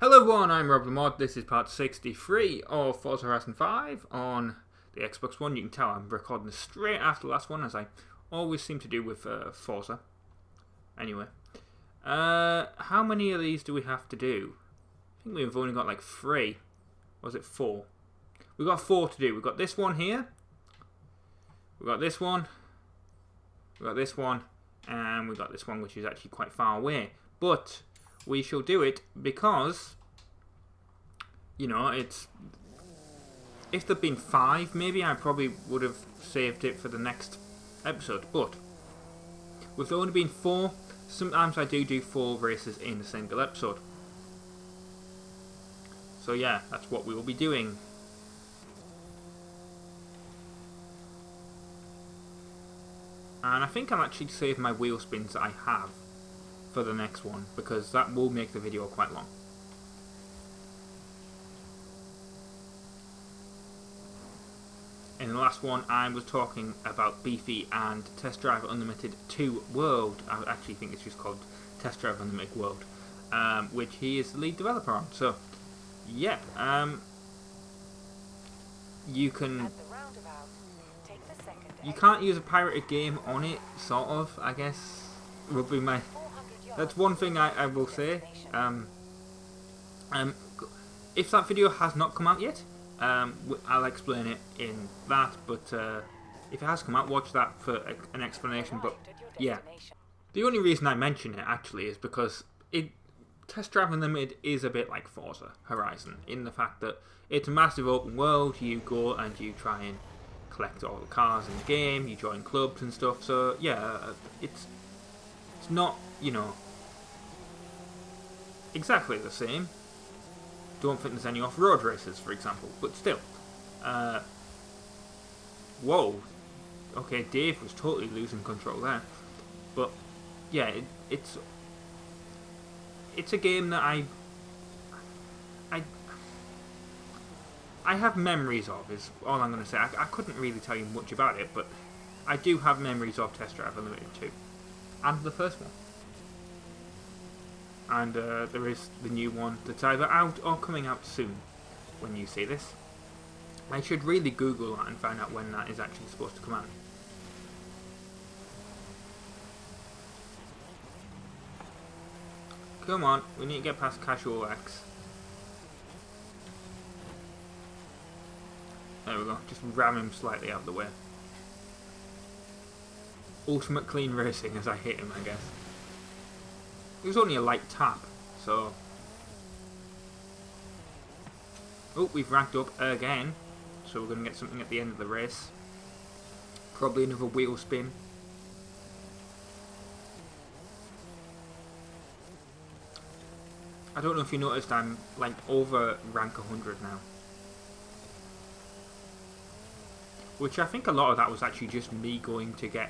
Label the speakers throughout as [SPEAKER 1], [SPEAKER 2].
[SPEAKER 1] Hello everyone, I'm RobtheMod. This is part 63 of Forza Horizon 5 on the Xbox One. You can tell I'm recording this straight after the last one, as I always seem to do with Forza. Anyway, how many of these do we have to do? I think we've only got like 3. Or was it 4? We've got 4 to do. We've got this one here. We've got this one. We've got this one. And we've got this one, which is actually quite far away. But we shall do it because, you know, it's... If there'd been 5, maybe I probably would have saved it for the next episode. But with there only been 4, sometimes I do 4 races in a single episode. So yeah, that's what we will be doing. And I think I'll actually save my wheel spins that I have for the next one, because that will make the video quite long. In the last one I was talking about Beefy and Test Drive Unlimited 2 World. I actually think it's just called Test Drive Unlimited World, which he is the lead developer on. So yeah, you can't use a pirated game on it, sort of, I guess, would be my... That's one thing I will say. If that video has not come out yet, I'll explain it in that, but if it has come out, watch that for an explanation. But yeah, the only reason I mention it actually is because Test Drive Unlimited is a bit like Forza Horizon, in the fact that it's a massive open world. You go and you try and collect all the cars in the game, you join clubs and stuff. So yeah, it's not, you know, exactly the same. Don't think there's any off-road races, for example, but still. Whoa. Okay, Dave was totally losing control there. But yeah, it's a game that I have memories of, is all I'm going to say. I couldn't really tell you much about it, but I do have memories of Test Drive Unlimited 2. And the first one. And there is the new one that's either out or coming out soon when you see this. I should really Google that and find out when that is actually supposed to come out. Come on, we need to get past Casual X. There we go, just ram him slightly out of the way. Ultimate clean racing as I hit him, I guess. It was only a light tap, so... Oh, we've ranked up again, so we're going to get something at the end of the race. Probably another wheel spin. I don't know if you noticed, I'm like over rank 100 now. Which I think a lot of that was actually just me going to get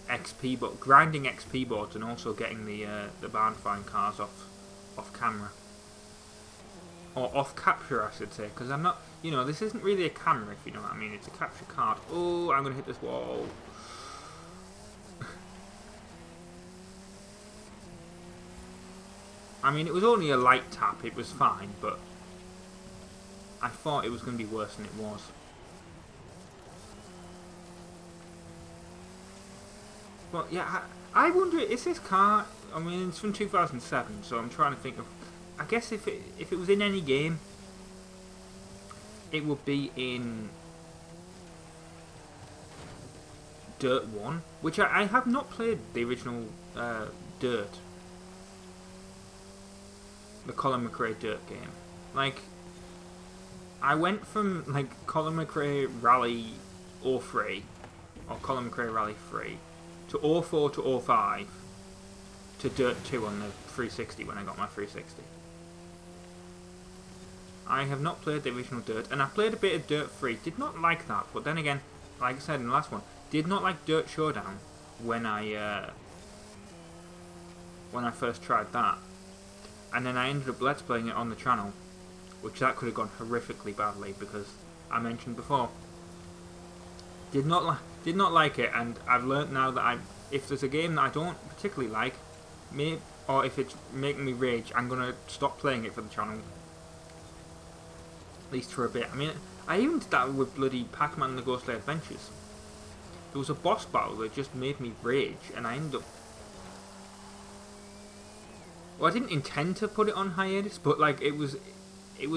[SPEAKER 1] XP, but grinding XP boards and also getting the barn-find cars off camera, or off capture, I should say, because I'm not, you know, this isn't really a camera, if you know what I mean. It's a capture card. Oh, I'm gonna hit this wall. I mean, it was only a light tap. It was fine, but I thought it was going to be worse than it was. But yeah, I wonder, is this car, I mean, it's from 2007, so I'm trying to think of, I guess if it was in any game, it would be in Dirt 1, which I have not played the original Dirt, the Colin McRae Dirt game. Like, I went from, like, Colin McRae Rally 03, or Colin McRae Rally 3, to 04 to 05 to Dirt 2 on the 360 when I got my 360. I have not played the original Dirt, and I played a bit of Dirt 3. Did not like that, but then again, like I said in the last one, did not like Dirt Showdown when I first tried that. And then I ended up Let's Playing it on the channel, which that could have gone horrifically badly, because I mentioned before, did not like it, and I've learnt now that if there's a game that I don't particularly like, or if it's making me rage, I'm gonna stop playing it for the channel. At least for a bit. I mean, I even did that with bloody Pac-Man and the Ghostly Adventures. There was a boss battle that just made me rage, and I ended up... Well, I didn't intend to put it on hiatus, but like it was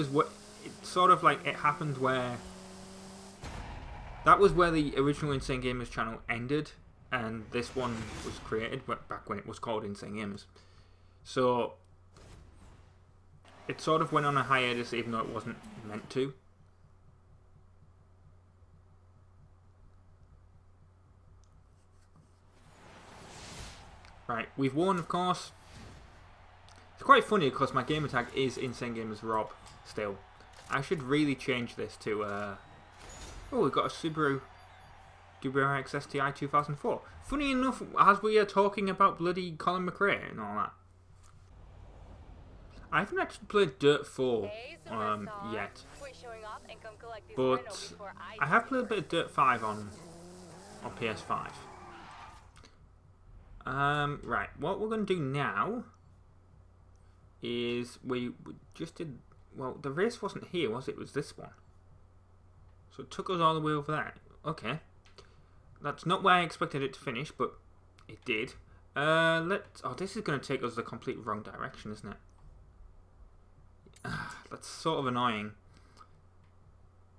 [SPEAKER 1] what it sort of like it happened where that was where the original Insane Gamers channel ended, and this one was created back when it was called Insane Gamers. So it sort of went on a hiatus, even though it wasn't meant to. Right, we've won, of course. It's quite funny because my gamer tag is Insane Gamers Rob still. I should really change this to oh, we've got a Subaru WRX STI 2004. Funny enough, as we are talking about bloody Colin McRae and all that. I haven't actually played Dirt 4 yet, but I have played a bit of Dirt 5 on PS5. Right, what we're going to do now is we just did, well, the race wasn't here, was it? It was this one. So it took us all the way over there. Okay. That's not where I expected it to finish, but it did. Oh, this is going to take us the complete wrong direction, isn't it? That's sort of annoying.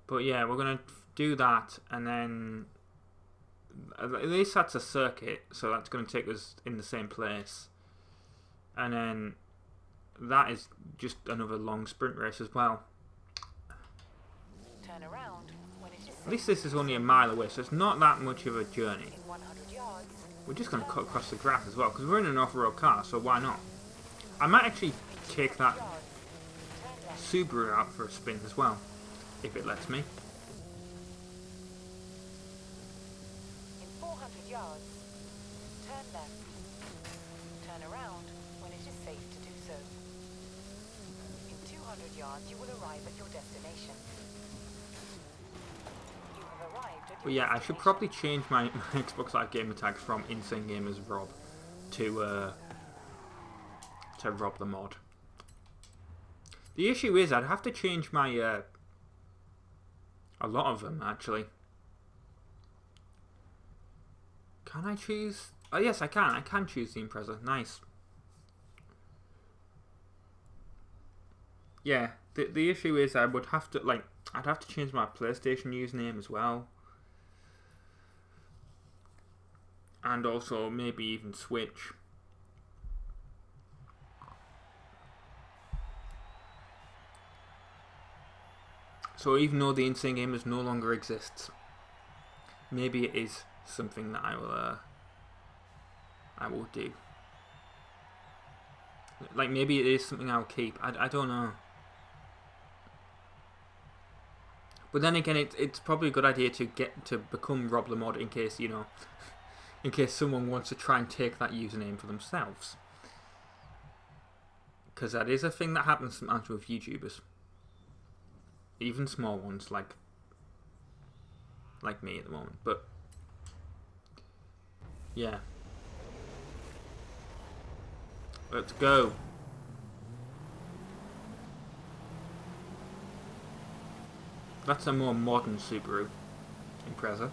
[SPEAKER 1] But yeah, we're going to do that, and then at least that's a circuit, so that's going to take us in the same place. And then that is just another long sprint race as well.
[SPEAKER 2] Turn around when it is
[SPEAKER 1] at least this is only a mile away, so it's not that much of a journey. We're just going to cut across the grass as well, because we're in an off-road car, so why not? I might actually take that Subaru out for a spin as well, if it lets me.
[SPEAKER 2] In 400 yards, turn left. Turn around when it is safe to do so. In 200 yards, you will arrive at your destination. You have arrived at
[SPEAKER 1] But
[SPEAKER 2] your
[SPEAKER 1] yeah, I should probably change my Xbox Live gamer tag from Insane Gamers Rob to RobtheMod. The issue is I'd have to change my a lot of them actually. Can I choose? Oh yes, I can. I can choose the Impreza. Nice. Yeah, the issue is I would have to I'd have to change my PlayStation username as well. And also maybe even Switch. So even though the Insane Gamers no longer exists, maybe it is something that I will do. Like maybe it is something I'll keep. I don't know. But then again, it's probably a good idea to become RobtheMod in case, you know, in case someone wants to try and take that username for themselves. Because that is a thing that happens sometimes with YouTubers. Even small ones like me at the moment. But yeah. Let's go. That's a more modern Subaru Impreza.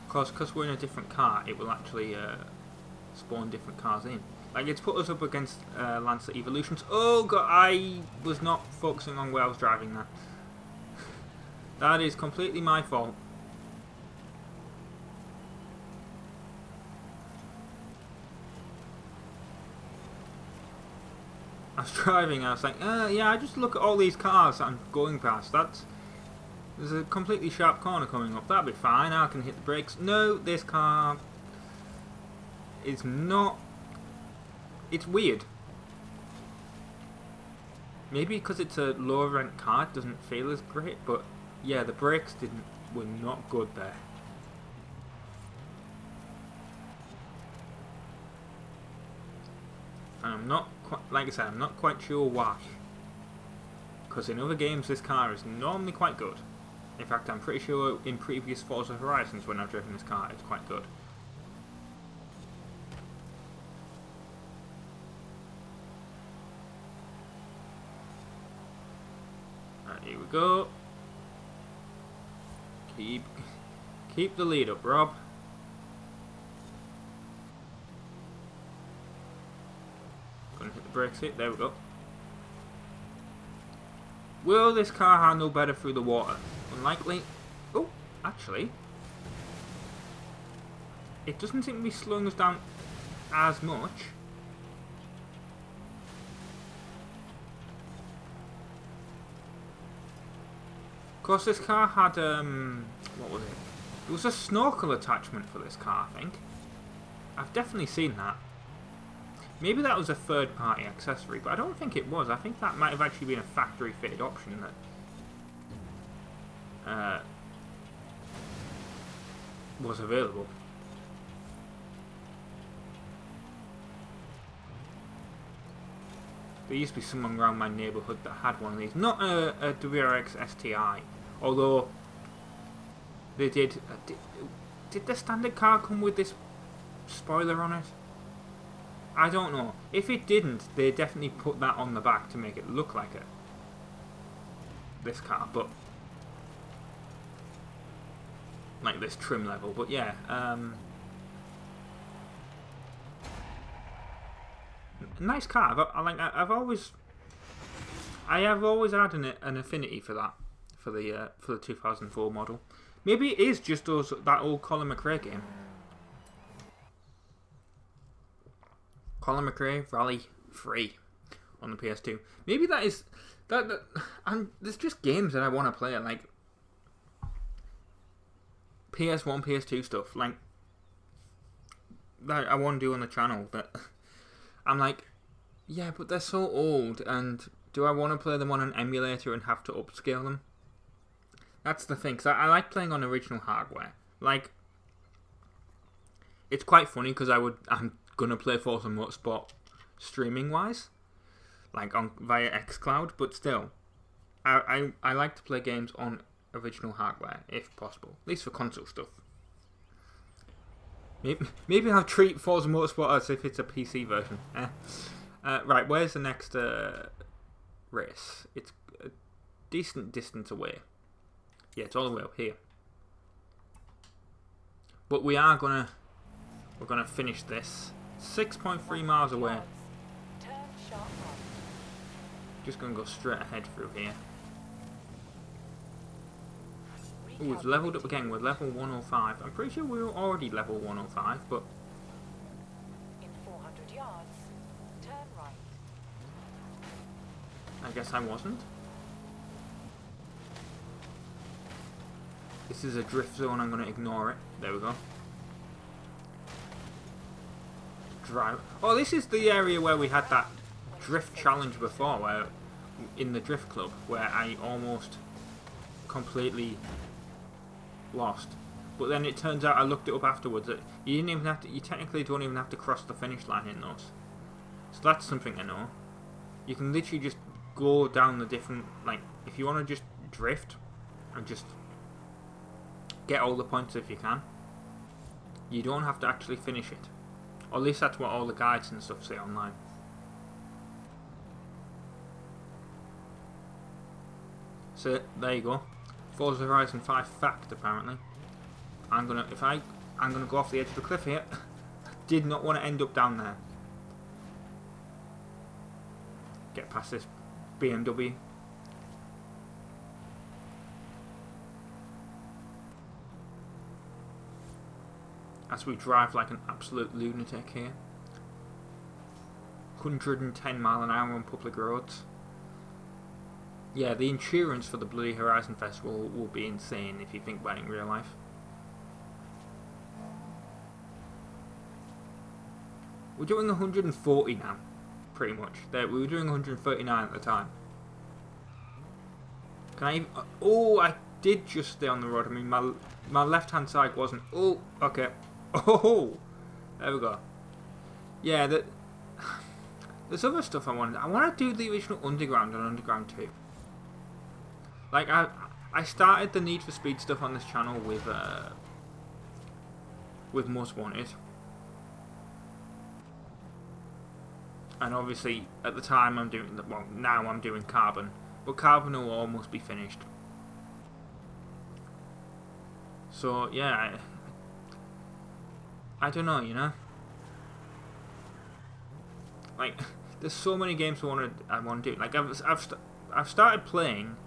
[SPEAKER 1] Of course, because we're in a different car, it will actually spawn different cars in. Like, it's put us up against Lancer Evolutions. Oh god, I was not focusing on where I was driving there. That is completely my fault. I was driving, I was like, yeah, I just look at all these cars that I'm going past. There's a completely sharp corner coming up. That'll be fine, I can hit the brakes. No, this car is not... It's weird. Maybe because it's a lower rent car, it doesn't feel as great, but yeah, the brakes were not good there. And I'm not quite, like I said, I'm not quite sure why. Because in other games this car is normally quite good. In fact, I'm pretty sure in previous Forza Horizons when I've driven this car, it's quite good. Right, here we go. Keep the lead up, Rob. Gonna hit the brakes here. There we go. Will this car handle better through the water? Unlikely. Oh, actually, it doesn't seem to be slowing us down as much. Of course, this car had what was it? It was a snorkel attachment for this car, I think. I've definitely seen that. Maybe that was a third-party accessory, but I don't think it was. I think that might have actually been a factory-fitted option that was available. There used to be someone around my neighbourhood that had one of these. Not a WRX STI, although they did. Did the standard car come with this spoiler on it? I don't know. If it didn't, they definitely put that on the back to make it look like this car, but like this trim level. But yeah, nice car. I have always had an affinity for that, for the 2004 model. Maybe it is just that old Colin McRae game. Colin McRae Rally 3 on the PS2. Maybe that is that. And there's just games that I want to play, like PS1, PS2 stuff, like that I want to do on the channel. That I'm like, yeah, but they're so old, and do I want to play them on an emulator and have to upscale them? That's the thing, because I like playing on original hardware. Like, it's quite funny because I'm gonna play Forza Motorsport streaming wise, like via xCloud, but still, I like to play games on original hardware if possible, at least for console stuff. Maybe I'll treat Forza Motorsport as if it's a PC version. Right, where's the next race? It's a decent distance away. Yeah, it's all the way up here. But we're gonna finish this 6.3 miles away. Just gonna go straight ahead through here. Ooh, we've leveled up again. We're level 105. I'm pretty sure we were already level 105, but
[SPEAKER 2] in 400 yards, turn right.
[SPEAKER 1] I guess I wasn't. This is a drift zone. I'm gonna ignore it. There we go. Drive. Oh, this is the area where we had that drift challenge before, where in the drift club, where I almost completely lost. But then it turns out I looked it up afterwards that you didn't even have to. You technically don't even have to cross the finish line in those. So that's something I know. You can literally just go down the different, like, if you want to just drift and just get all the points if you can, you don't have to actually finish it. Or at least that's what all the guides and stuff say online. So there you go. Forza Horizon 5 fact, apparently. I'm gonna go off the edge of the cliff here. Did not want to end up down there. Get past this BMW. As we drive like an absolute lunatic here. 110 mile an hour on public roads. Yeah, the insurance for the bloody Horizon Festival will be insane if you think about it in real life. We're doing 140 now, pretty much. We were doing 139 at the time. Can I even... Oh, I did just stay on the road. I mean, my left-hand side wasn't... Oh, okay. Oh, there we go. Yeah, there's other stuff I want to do the original Underground and Underground 2. Like, I I started the Need for Speed stuff on this channel with Most Wanted. And obviously, at the time I'm doing, well, now I'm doing Carbon. But Carbon will almost be finished. So, yeah. I don't know, you know? Like, there's so many games I want to do. Like, I've started playing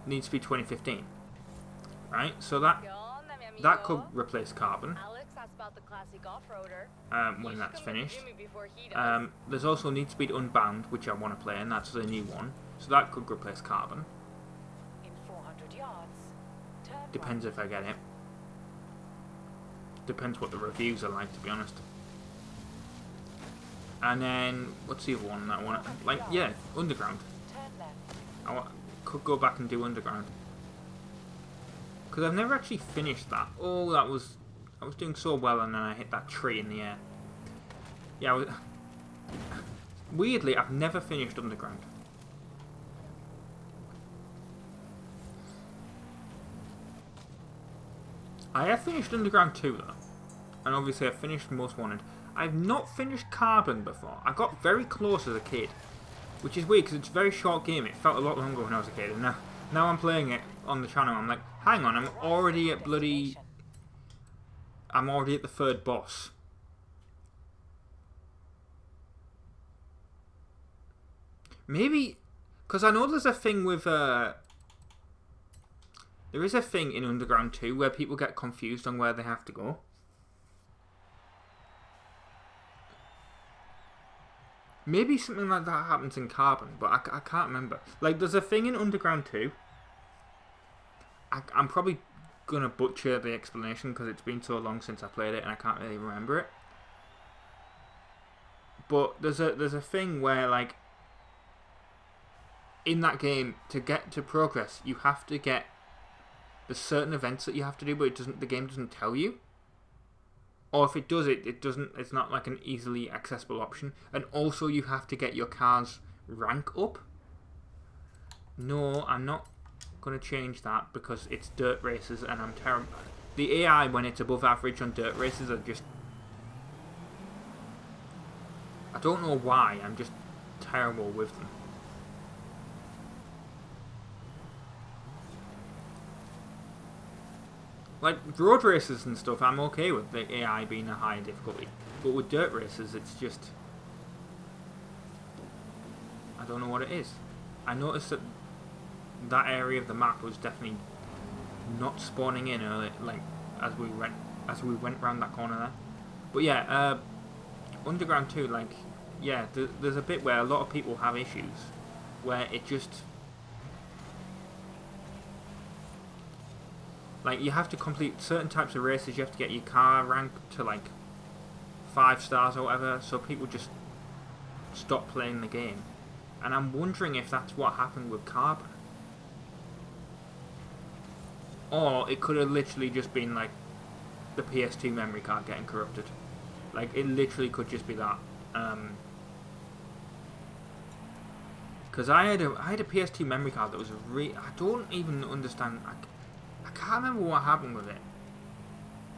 [SPEAKER 1] Need Speed 2015. Right? So that could replace Carbon. When that's finished. There's also Need Speed Unbound, which I want to play, and that's the new one. So that could replace Carbon.
[SPEAKER 2] In 400 yards, turn
[SPEAKER 1] Depends if I get it. Depends what the reviews are like, to be honest. And then, what's the other one that I want to... Like, yeah, Underground.
[SPEAKER 2] turn left.
[SPEAKER 1] Could go back and do Underground. Because I've never actually finished that. Oh, that was... I was doing so well and then I hit that tree in the air. Yeah, weirdly, I've never finished Underground. I have finished Underground 2 though. And obviously I've finished Most Wanted. I've not finished Carbon before. I got very close as a kid. Which is weird because it's a very short game. It felt a lot longer when I was a kid. And now I'm playing it on the channel. I'm like, hang on, I'm already at bloody... I'm already at the third boss. Maybe... Because I know there's a thing with... there is a thing in Underground 2 where people get confused on where they have to go. Maybe something like that happens in Carbon, but I can't remember. Like, there's a thing in Underground 2. I'm probably going to butcher the explanation because it's been so long since I played it and I can't really remember it. But there's a thing where, like, in that game, to get to progress, you have to get... There's certain events that you have to do, but the game doesn't tell you. Or if it does, it's not like an easily accessible option. And also you have to get your car's rank up. No, I'm not going to change that because it's dirt races and I'm terrible. The AI, when it's above average on dirt races, are just... I don't know why, I'm just terrible with them. Like, road races and stuff, I'm okay with the AI being a high difficulty. But with dirt races, it's just... I don't know what it is. I noticed that that area of the map was definitely not spawning in early, like, as we went round that corner there. But yeah, Underground 2, like, yeah, there's a bit where a lot of people have issues. Where it just... Like, you have to complete certain types of races, you have to get your car ranked to, like, 5 stars or whatever, so people just stop playing the game. And I'm wondering if that's what happened with Carbon. Or it could have literally just been, like, the PS2 memory card getting corrupted. Like, it literally could just be that. Because I had a PS2 memory card that was I don't even understand... I can't remember what happened with it.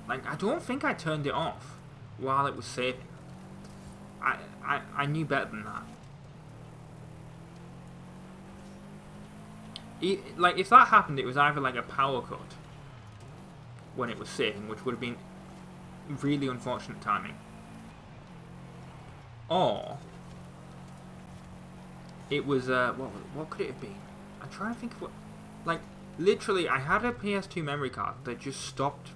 [SPEAKER 1] Like, I don't think I turned it off while it was saving. I knew better than that. Like, if that happened, it was either like a power cut when it was saving, which would have been really unfortunate timing. Or it was, what could it have been? I'm trying to think of what... Like, literally, I had a PS2 memory card that just stopped.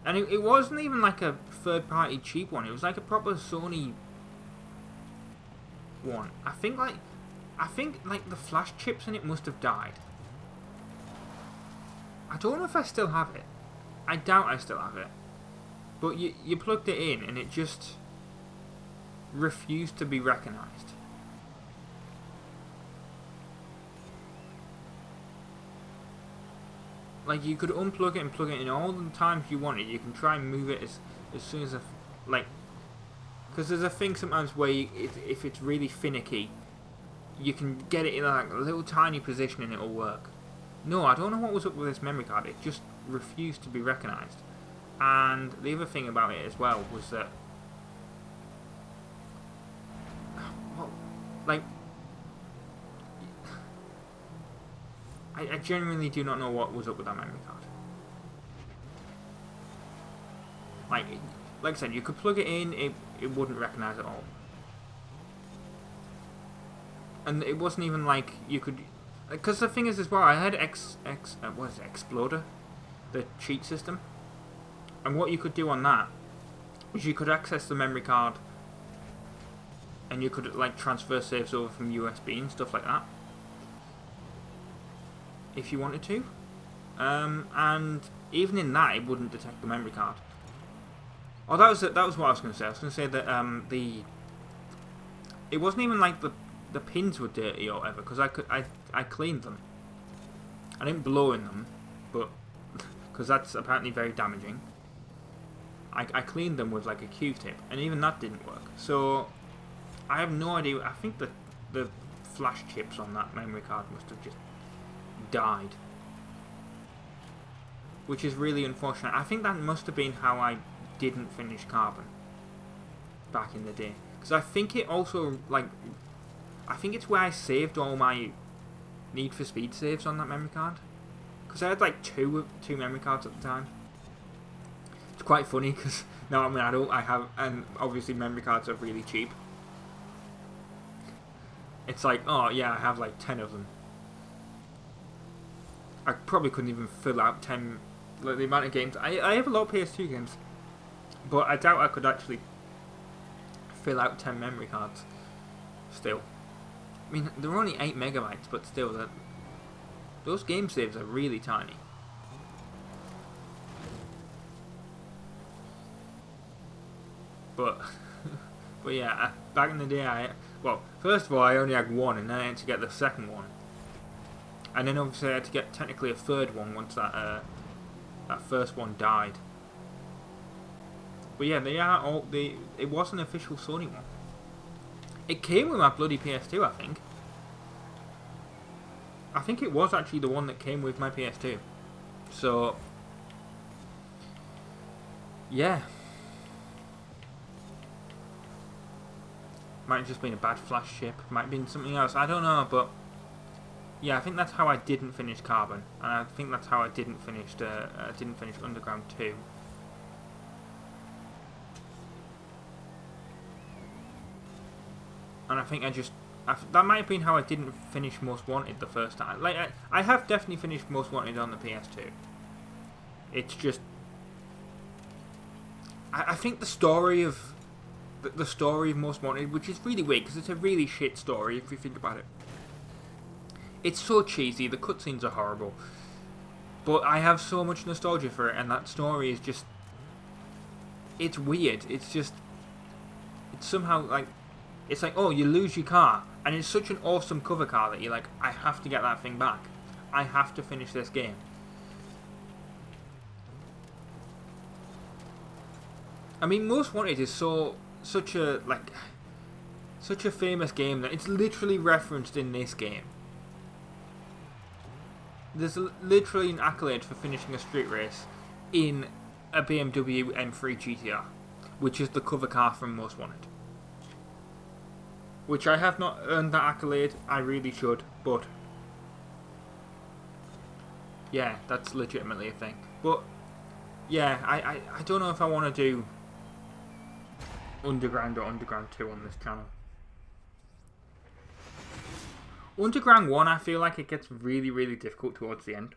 [SPEAKER 1] And it wasn't even like a third-party cheap one. It was like a proper Sony one. I think like the flash chips in it must have died. I don't know if I still have it. I doubt I still have it. But you plugged it in and it just refused to be recognised. Like, you could unplug it and plug it in all the times you want it. You can try and move it as soon as like, because there's a thing sometimes where if it's really finicky, you can get it in like a little tiny position and it'll work. No, I don't know what was up with this memory card. It just refused to be recognised. And the other thing about it as well was that, well, like, I genuinely do not know what was up with that memory card. Like I said, you could plug it in, it wouldn't recognise it at all. And it wasn't even like you could, because the thing is as well, I had what is it, Exploder, the cheat system, and what you could do on that is you could access the memory card, and you could like transfer saves over from USB and stuff like that, if you wanted to, and even in that, it wouldn't detect the memory card. Oh, that was what I was going to say. I was going to say that it wasn't even like the pins were dirty or whatever, because I cleaned them. I didn't blow in them, but because that's apparently very damaging. I cleaned them with like a Q-tip, and even that didn't work. So I have no idea. I think that the flash chips on that memory card must have just died, which is really unfortunate. I think that must have been how I didn't finish Carbon back in the day, because I think it also I think it's where I saved all my Need for Speed saves on that memory card, because I had like two memory cards at the time. It's quite funny because now I'm an adult, and obviously memory cards are really cheap. It's like, oh yeah, I have like 10 of them. I probably couldn't even fill out 10, like the amount of games. I have a lot of PS2 games, but I doubt I could actually fill out 10 memory cards still. I mean, they're only 8 megabytes, but still, those game saves are really tiny. But yeah, back in the day, first of all, I only had one, and then I had to get the second one. And then obviously I had to get technically a third one once that first one died. But yeah, it was an official Sony one. It came with my bloody PS2, I think. I think it was actually the one that came with my PS2. So, yeah. Might have just been a bad flash chip. Might have been something else. I don't know, but yeah, I think that's how I didn't finish Carbon, and I think that's how I didn't finish Underground 2. And I think that might have been how I didn't finish Most Wanted the first time. Like, I have definitely finished Most Wanted on the PS2. It's just, I think the story of Most Wanted, which is really weird because it's a really shit story if you think about it. It's so cheesy, the cutscenes are horrible, but I have so much nostalgia for it, and that story is just, it's weird. It's somehow like, it's like, oh, you lose your car, and it's such an awesome cover car that you're like, I have to get that thing back. I have to finish this game. I mean, Most Wanted is such a famous game that it's literally referenced in this game. There's literally an accolade for finishing a street race in a BMW M3 GTR, which is the cover car from Most Wanted. Which I have not earned that accolade, I really should, but yeah, that's legitimately a thing. But yeah, I don't know if I want to do Underground or Underground 2 on this channel. Underground 1, I feel like it gets really, really difficult towards the end.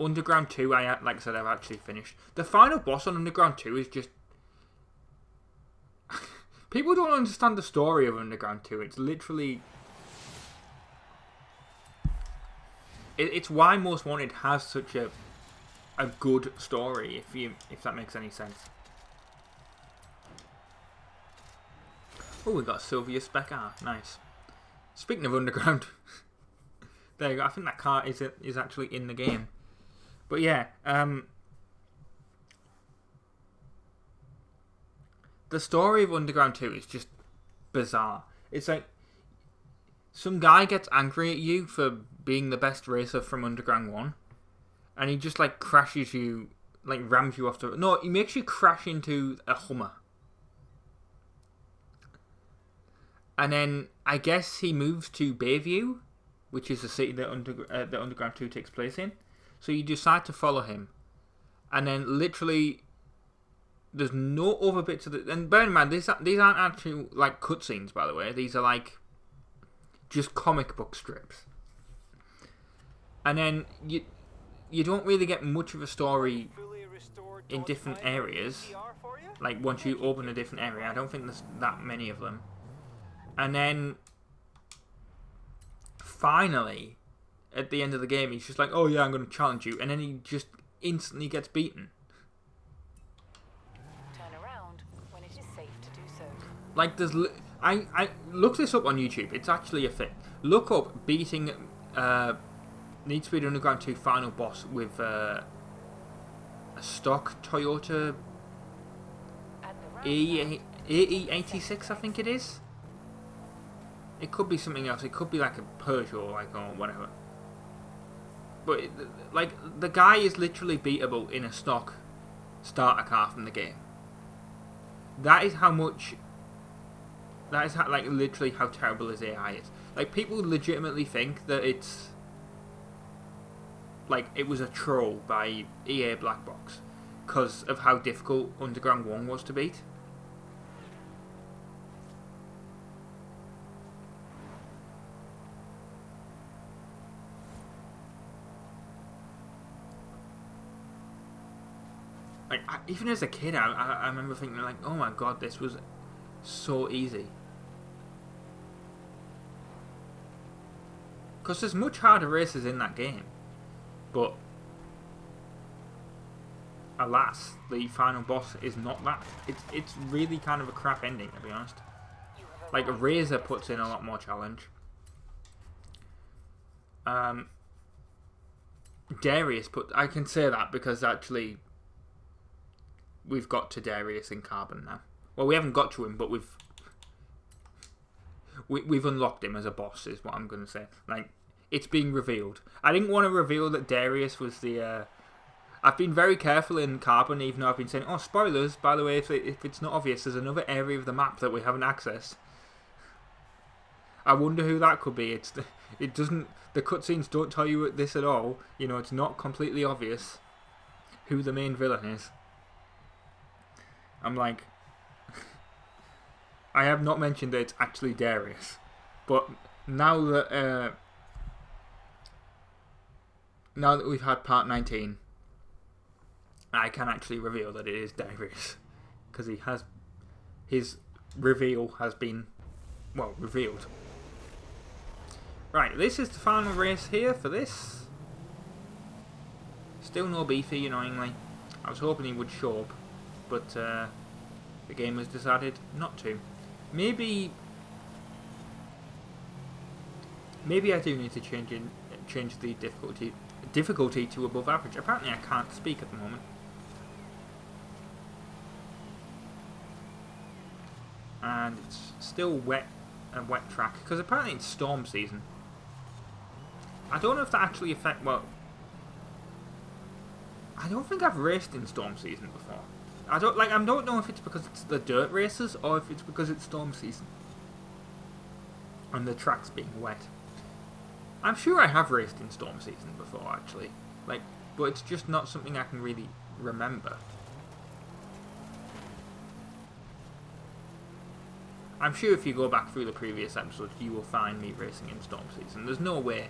[SPEAKER 1] Underground 2, like I said, I've actually finished. The final boss on Underground 2 is just... People don't understand the story of Underground 2. It's literally... It's why Most Wanted has such a good story, if that makes any sense. Oh, we got a Sylvia Spec R. Nice. Speaking of Underground, there you go. I think that car is actually in the game. But yeah, the story of Underground 2 is just bizarre. It's like some guy gets angry at you for being the best racer from Underground 1, and he just like crashes you, like rams you off the... No, he makes you crash into a Hummer. And then I guess he moves to Bayview, which is the city that Underground 2 takes place in. So you decide to follow him. And then literally, there's no other bits of the... And bear in mind, these aren't actually like cutscenes, by the way. These are like just comic book strips. And then you don't really get much of a story in different areas. Like once you open a different area, I don't think there's that many of them. And then finally, at the end of the game, he's just like, "Oh yeah, I'm going to challenge you," and then he just instantly gets beaten.
[SPEAKER 2] Turn around when it is safe to do so.
[SPEAKER 1] Like there's, I looked this up on YouTube. It's actually a thing. Look up beating Need for Speed Underground 2 final boss with a stock Toyota AE86, I think it is. It could be something else. It could be like a Peugeot, or whatever. But like the guy is literally beatable in a stock starter car from the game. That is how much. That is how, like, literally how terrible his AI is. Like, people legitimately think that it's like it was a troll by EA Black Box because of how difficult Underground 1 was to beat. Like, even as a kid, I remember thinking, like, oh my god, this was so easy. Because there's much harder races in that game. But, alas, the final boss is not that. It's really kind of a crap ending, to be honest. Like, Razor puts in a lot more challenge. Darius I can say that because actually we've got to Darius in Carbon now. Well, we haven't got to him, but we've unlocked him as a boss, is what I'm going to say. Like, it's being revealed. I didn't want to reveal that Darius was the... I've been very careful in Carbon, even though I've been saying, oh, spoilers, by the way, if it's not obvious, there's another area of the map that we haven't accessed. I wonder who that could be. It doesn't... The cutscenes don't tell you this at all. You know, it's not completely obvious who the main villain is. I'm like... I have not mentioned that it's actually Darius. But now that we've had part 19, I can actually reveal that it is Darius. Because he has... His reveal has been, well, revealed. Right, this is the final race here for this. Still no Beefy, annoyingly. I was hoping he would show up, but the game has decided not to. Maybe I do need to change the difficulty to above average. Apparently I can't speak at the moment. And it's still a wet track, because apparently it's storm season. I don't know if that actually affects... Well, I don't think I've raced in storm season before. I don't know if it's because it's the dirt races or if it's because it's storm season and the track's being wet. I'm sure I have raced in storm season before, actually. Like, but it's just not something I can really remember. I'm sure if you go back through the previous episodes, you will find me racing in storm season. There's no way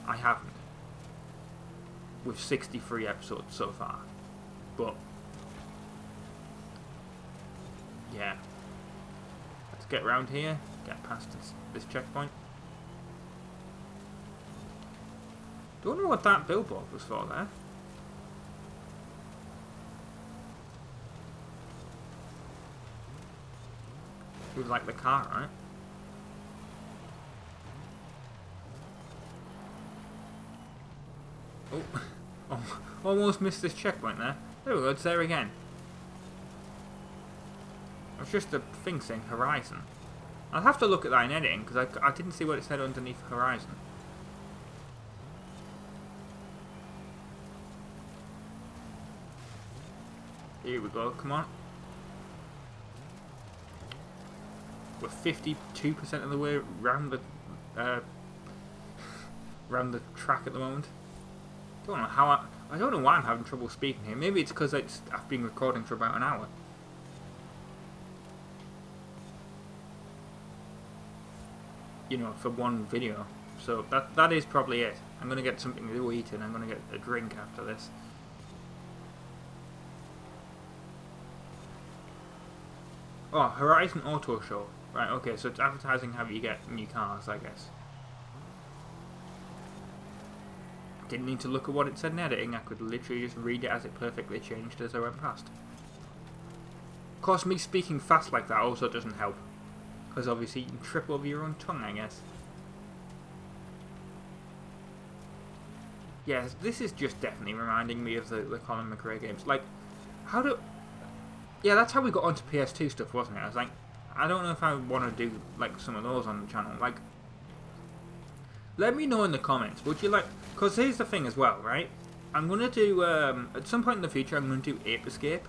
[SPEAKER 1] I haven't. With 63 episodes so far. But yeah. Let's get around here. Get past this checkpoint. Don't know what that billboard was for there. It was like the car, right? Oh, almost missed this checkpoint there. There we go, it's there again. It's just a thing saying Horizon. I'll have to look at that in editing, because I didn't see what it said underneath Horizon. Here we go, come on. We're 52% of the way round the track at the moment. Don't know how I don't know why I'm having trouble speaking here. Maybe it's because I've been recording for about an hour. You know, for one video. So that is probably it. I'm gonna get something to eat and I'm gonna get a drink after this. Oh, Horizon Auto Show. Right, okay, so it's advertising how you get new cars, I guess. Didn't need to look at what it said in editing, I could literally just read it as it perfectly changed as I went past. Of course, me speaking fast like that also doesn't help. Because obviously you can trip over your own tongue, I guess. Yes, this is just definitely reminding me of the Colin McRae games. Like, how do... Yeah, that's how we got onto PS2 stuff, wasn't it? I was like, I don't know if I want to do, like, some of those on the channel. Like, let me know in the comments. Would you like... Because here's the thing as well, right? I'm going to do, at some point in the future, I'm going to do Ape Escape.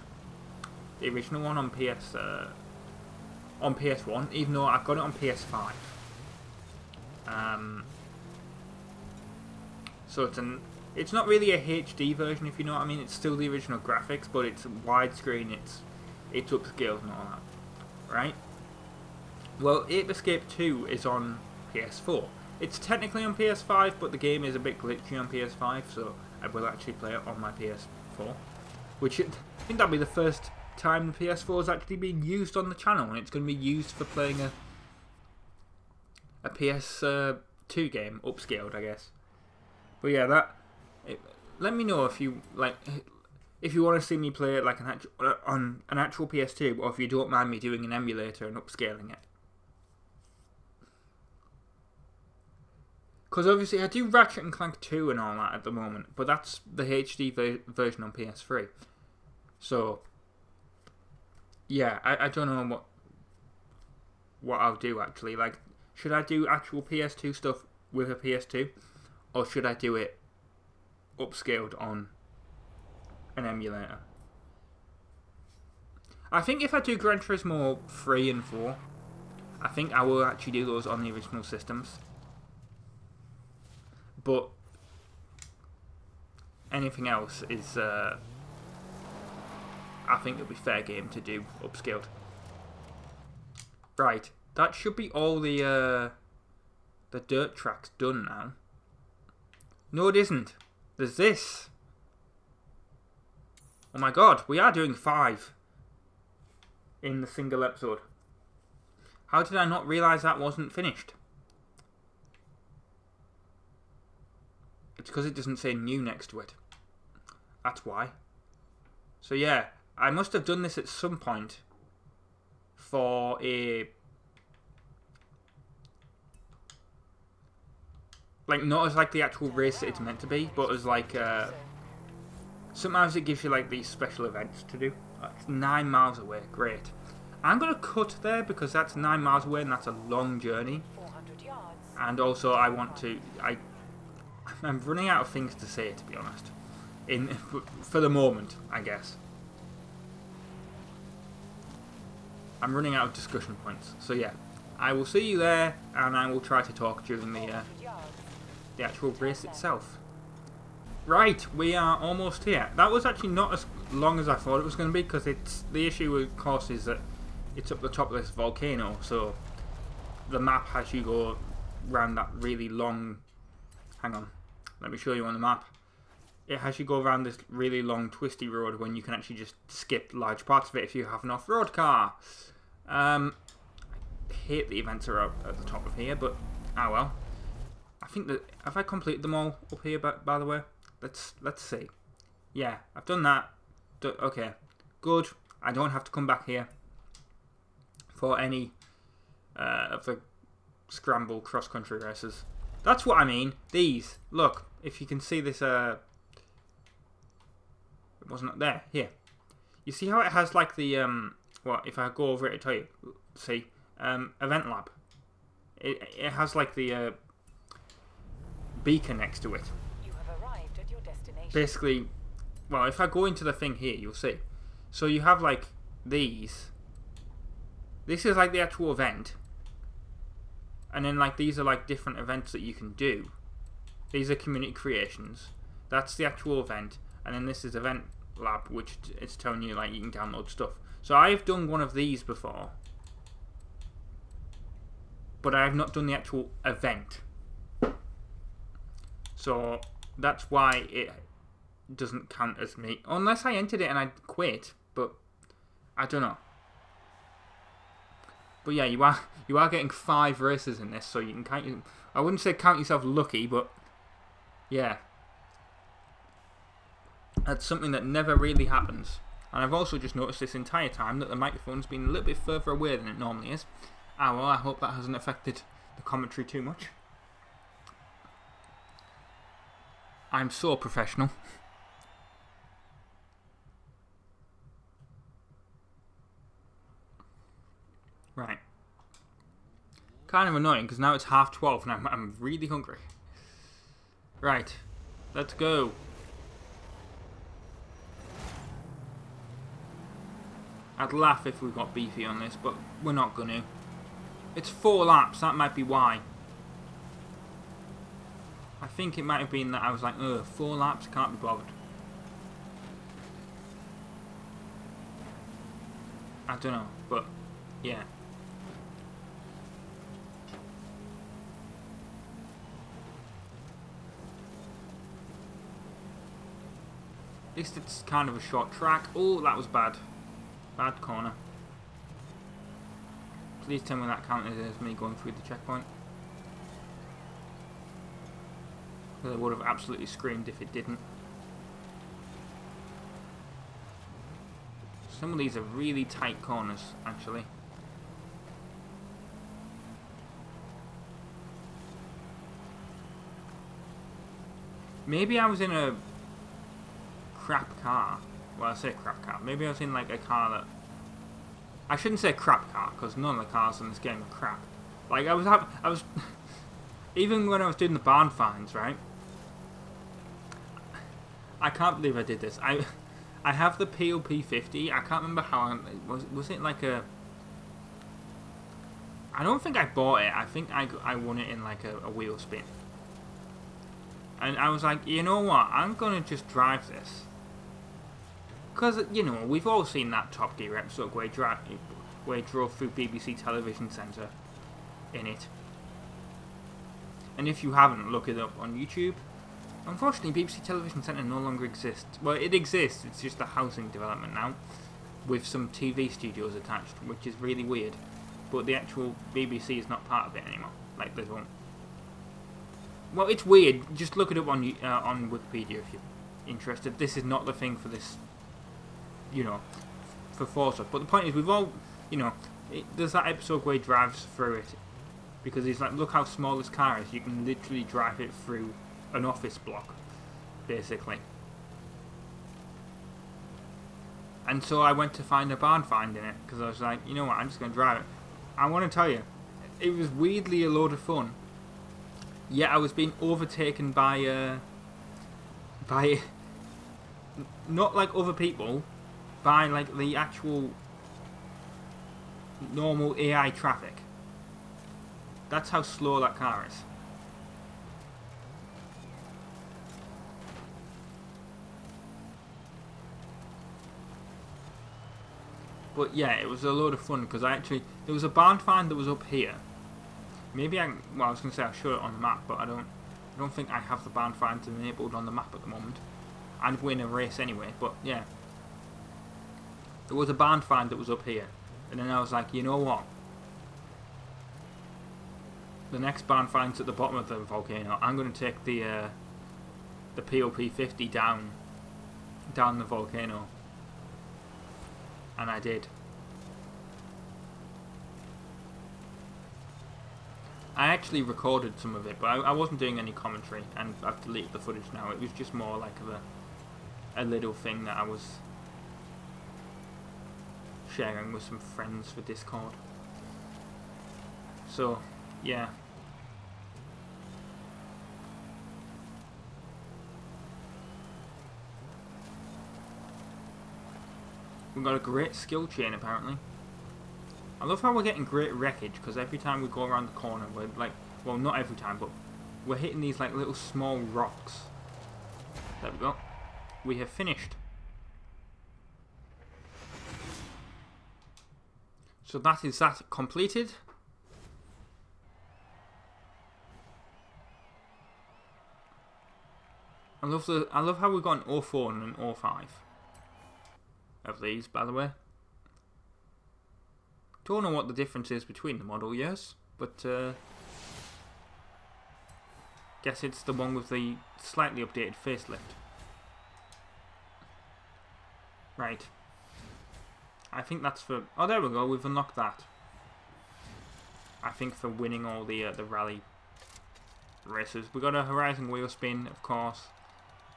[SPEAKER 1] The original one on PS1, even though I've got it on PS5. So it's not really a HD version, if you know what I mean. It's still the original graphics, but it's widescreen, it's upscaled and all that, right? Well, Ape Escape 2 is on PS4. It's technically on PS5, but the game is a bit glitchy on PS5, so I will actually play it on my PS4. Which, I think that'll be the first time the PS4 is actually being used on the channel, and it's going to be used for playing a PS2 game, upscaled, I guess. But yeah, let me know if you if you want to see me play it like on an actual PS2, or if you don't mind me doing an emulator and upscaling it. Because obviously I do Ratchet and Clank 2 and all that at the moment, but that's the HD version on PS3. So yeah, I don't know what I'll do actually. Like, should I do actual PS2 stuff with a PS2, or should I do it upscaled on an emulator? I think if I do Gran Turismo 3 and 4, I think I will actually do those on the original systems. But anything else is, I think it'll be fair game to do upscaled. Right, that should be all the dirt tracks done now. No, it isn't. There's this. Oh my god, we are doing 5 in the single episode. How did I not realise that wasn't finished? It's because it doesn't say new next to it. That's why. So yeah, I must have done this at some point for a... Like, not as like the actual race it's meant to be, but as like... sometimes it gives you like these special events to do. That's 9 miles away, great. I'm going to cut there because that's 9 miles away and that's a long journey. And also I want to... I'm running out of things to say, to be honest. For the moment, I guess. I'm running out of discussion points. So yeah, I will see you there, and I will try to talk during the actual race itself. Right, we are almost here. That was actually not as long as I thought it was going to be, because the issue, of course, is that it's up the top of this volcano, so the map has you go around that really long... Hang on, let me show you on the map. It has you go around this really long twisty road when you can actually just skip large parts of it if you have an off-road car. I hate the events are up at the top of here, but ah well. I think that... Have I completed them all up here, by the way? Let's see. Yeah, I've done that. Okay, good. I don't have to come back here for any of the scramble cross-country races. That's what I mean. These. Look, if you can see this... it wasn't there. Here. You see how it has like the... What, if I go over it, I tell you. See? Event lab. it has like the beacon next to it.
[SPEAKER 2] You have arrived at your destination.
[SPEAKER 1] Basically, well, if I go into the thing here, you'll see. So you have like these. This is like the actual event. And then like these are like different events that you can do. These are community creations. That's the actual event. And then this is event lab, which it's telling you like you can download stuff. So I've done one of these before. But I have not done the actual event. So that's why it doesn't count as me. Unless I entered it and I quit. But I don't know. But yeah, you are getting 5 races in this, so you can count. I wouldn't say count yourself lucky, but yeah, that's something that never really happens. And I've also just noticed this entire time that the microphone's been a little bit further away than it normally is. Ah well, I hope that hasn't affected the commentary too much. I'm so professional. Right. Kind of annoying because now it's 12:30 and I'm really hungry. Right. Let's go. I'd laugh if we got beefy on this, but we're not going to. It's 4 laps, that might be why. I think it might have been that I was like, ugh, 4 laps, can't be bothered. I don't know, but yeah. At least it's kind of a short track. Oh, that was bad. Bad corner. Please tell me that counted as me going through the checkpoint. I would have absolutely screamed if it didn't. Some of these are really tight corners, actually. Maybe I was in a crap car. Well, I say crap car. Maybe I was in like a car that... I shouldn't say crap car, because none of the cars in this game are crap. Like, I was... Even when I was doing the barn finds, right? I can't believe I did this. I have the POP 50. I can't remember how... Was it like a... I don't think I bought it. I think I won it in like a wheel spin. And I was like, you know what? I'm going to just drive this. Because, you know, we've all seen that Top Gear episode where he drove through BBC Television Centre in it. And if you haven't, look it up on YouTube. Unfortunately, BBC Television Centre no longer exists. Well, it exists, it's just a housing development now, with some TV studios attached, which is really weird. But the actual BBC is not part of it anymore. Like, there's one. Well, it's weird. Just look it up on Wikipedia if you're interested. This is not the thing for this, you know, for Forza. But the point is, we've all, you know, there's that episode where he drives through it. Because he's like, look how small this car is. You can literally drive it through an office block, basically. And so I went to find a barn find in it. Because I was like, you know what, I'm just going to drive it. I want to tell you, it was weirdly a load of fun. Yet I was being overtaken by not like other people, by like the actual normal AI traffic. That's how slow that car is. But yeah, it was a load of fun because there was a barn find that was up here. Maybe I was going to say I'll show it on the map, but I don't think I have the barn finds enabled on the map at the moment. I'd win a race anyway, but yeah. There was a barn find that was up here. And then I was like, you know what? The next barn find's at the bottom of the volcano. I'm going to take the POP 50 down the volcano. And I did. I actually recorded some of it, but I wasn't doing any commentary, and I've deleted the footage now. It was just more like a little thing that I was sharing with some friends for Discord. So, Yeah. We've got a great skill chain, apparently. I love how we're getting great wreckage, because every time we go around the corner, we're like, well, not every time, but we're hitting these like little small rocks. There we go. We have finished. So that is that completed. I love how we've got an 04 and an 05 of these, by the way. Don't know what the difference is between the model years, but guess it's the one with the slightly updated facelift. Right. I think that's for... Oh, there we go. We've unlocked that. I think for winning all the rally races. We got a Horizon wheel spin, of course.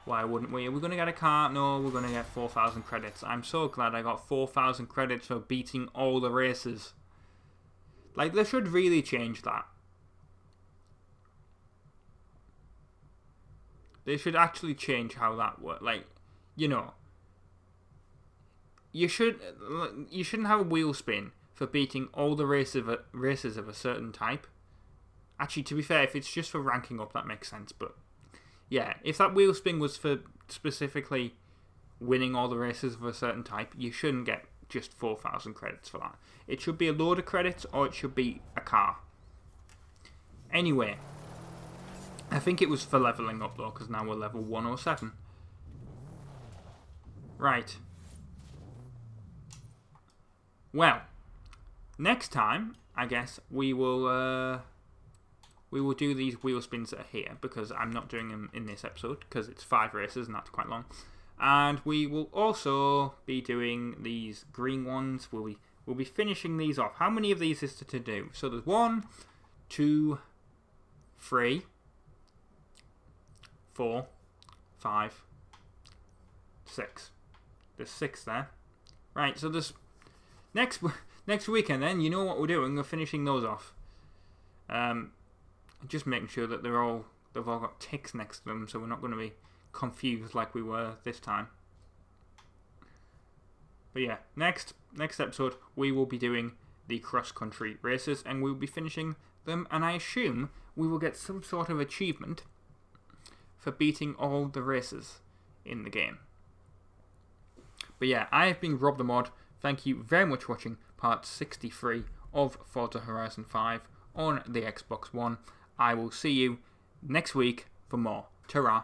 [SPEAKER 1] Why wouldn't we? Are we going to get a car? No, we're going to get 4,000 credits. I'm so glad I got 4,000 credits for beating all the races. Like, they should really change that. They should actually change how that works. Like, you know, you shouldn't have a wheel spin for beating all the races of a certain type. Actually, to be fair, if it's just for ranking up, that makes sense. But yeah, if that wheel spin was for specifically winning all the races of a certain type, you shouldn't get just 4,000 credits for that. It should be a load of credits, or it should be a car. Anyway, I think it was for leveling up though, because now we're level 107. Right. Well, next time, I guess, we will do these wheel spins that are here, because I'm not doing them in this episode, because it's 5 races and that's quite long. And we will also be doing these green ones. We'll be finishing these off. How many of these is to do? So there's 1, 2, 3, 4, 5, 6. There's 6 there. Right, so there's next weekend then, you know what we're doing. We're finishing those off. Just making sure that they've all got ticks next to them, so we're not going to be confused like we were this time. But yeah, next episode we will be doing the cross-country races, and we'll be finishing them, and I assume we will get some sort of achievement for beating all the races in the game. But yeah, I have been RobtheMod. Thank you very much for watching part 63 of Forza Horizon 5 on the Xbox One. I will see you next week for more. Ta-ra.